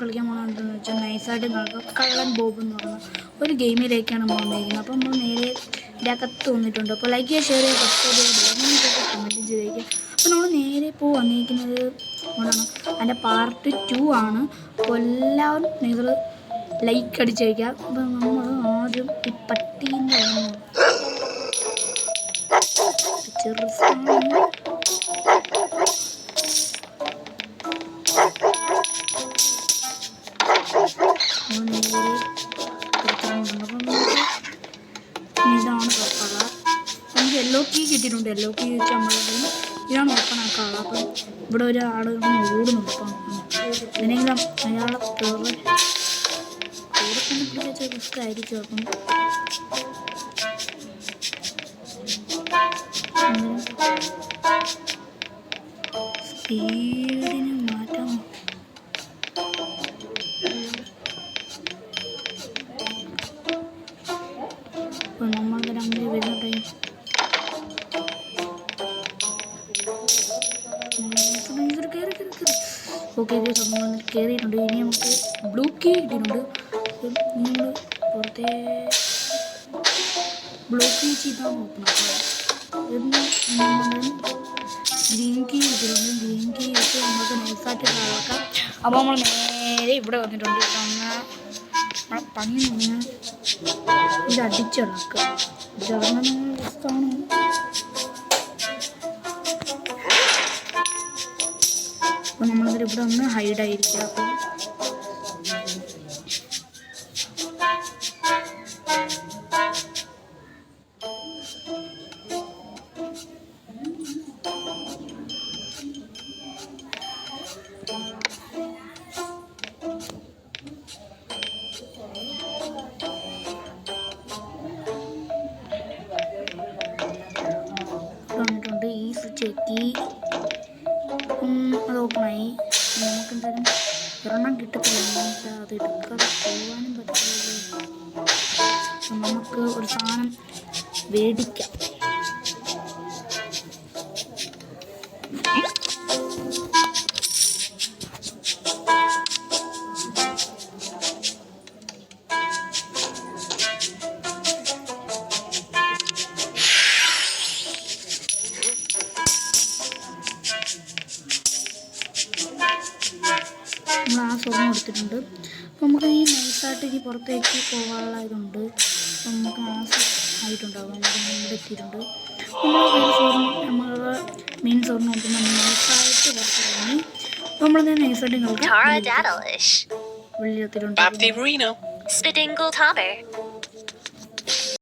കളിക്കാൻ പോകുന്നതെന്ന് വെച്ചാൽ നൈസായിട്ട് നടക്കുക കള്ളൻ ബോബ് എന്ന് പറഞ്ഞ ഒരു ഗെയിമിലേക്കാണ് നമ്മൾ വന്നിരിക്കുന്നത്. അപ്പോൾ നമ്മൾ നേരെ ഇതിൻ്റെ അകത്ത് വന്നിട്ടുണ്ട്. അപ്പോൾ ലൈക്ക് ചെയ്യുക, ഷെയർ ചെയ്യുക, സബ്സ്ക്രൈബ് ചെയ്യുക, കമൻറ്റ് ചെയ്യുക. അപ്പോൾ നമ്മൾ നേരെ ഇപ്പോൾ വന്നിരിക്കുന്നത് കൊണ്ടാണ് അതിൻ്റെ പാർട്ട് 2 ആണ്. അപ്പോൾ എല്ലാവരും നിങ്ങൾ ലൈക്ക് അടിച്ച് വയ്ക്കുക. അപ്പോൾ നമ്മൾ ആദ്യം ഈ പട്ടീൻ്റെ ചെറു ഇതാണ് തുറക്കുക. നമുക്ക് യെല്ലോ കീ കിട്ടിയിട്ടുണ്ട്. യെല്ലോ കീ വെച്ച് നമ്മൾ ഇതാണ് ഓപ്പൺ ആക്കാറുള്ളത്. അപ്പം ഇവിടെ ഒരാൾ ഓടുന്നുണ്ട്. അപ്പം ഇതിനെങ്കിലും അയാളെ കൂടെ തന്നെ പിടിച്ച റിസ്ക് ആയിരിക്കും. അപ്പം സ്പീഡിന് മാറ്റാം. അപ്പോൾ നമ്മളുടെ അങ്ങനെ വരുന്ന ടൈം ഓക്കെ നമ്മൾ കയറിയിട്ടുണ്ട്. ഇനി നമുക്ക് ബ്ലൂ കീ കിട്ടിയിട്ടുണ്ട്. നമ്മൾ പുറത്തെ ബ്ലൂ കീ ചെയ്താണ് ഓപ്പൺ ആക്കുന്നത്. ഗ്രീൻ കീ കിട്ടിയിട്ടുണ്ട്. ഗ്രീൻ കീ വെച്ച് നമുക്ക് നൈസായിട്ട് കളക്കാം. അപ്പോൾ നമ്മൾ നേരെ ഇവിടെ വന്നിട്ടുണ്ട്. നമ്മളെ പണി നിന്ന് ഇത് അടിച്ചിളക്കുക. ഇതങ്ങനെ രസമാണ്. അപ്പോൾ നമ്മളിവിടെ ഇവിടെ ഒന്ന് ഹൈഡായിരിക്കുക. അപ്പം വന്നിട്ടുണ്ട്. ഈ സ്വിച്ച് എത്തി. അത് ഓപ്പണായി. നമുക്ക് എന്തായാലും ഒരെണ്ണം കിട്ടത്തില്ല. അത് എടുക്കാതെ പോകാനും പറ്റില്ല. നമുക്ക് ഒരു സാധനം മേടിക്കാം. നമ്മൾ ആ സ്വർണ്ണം എടുത്തിട്ടുണ്ട്. അപ്പോൾ നമുക്ക് ഈ നൈസായിട്ട് ഈ പുറത്തേക്ക് പോകാനുള്ള ഇതുണ്ട്. അപ്പം നമുക്ക് ആയിട്ടുണ്ടാകും. ഇവിടെ എത്തിയിട്ടുണ്ട്. നമ്മൾ മെയിൻ സ്വർണ്ണം നോക്കുമ്പോൾ നൈസായിട്ട് പുറത്തിറങ്ങി. അപ്പോൾ നമ്മൾ നൈസായിട്ട് വെള്ളിയെത്തിയിട്ടുണ്ട്.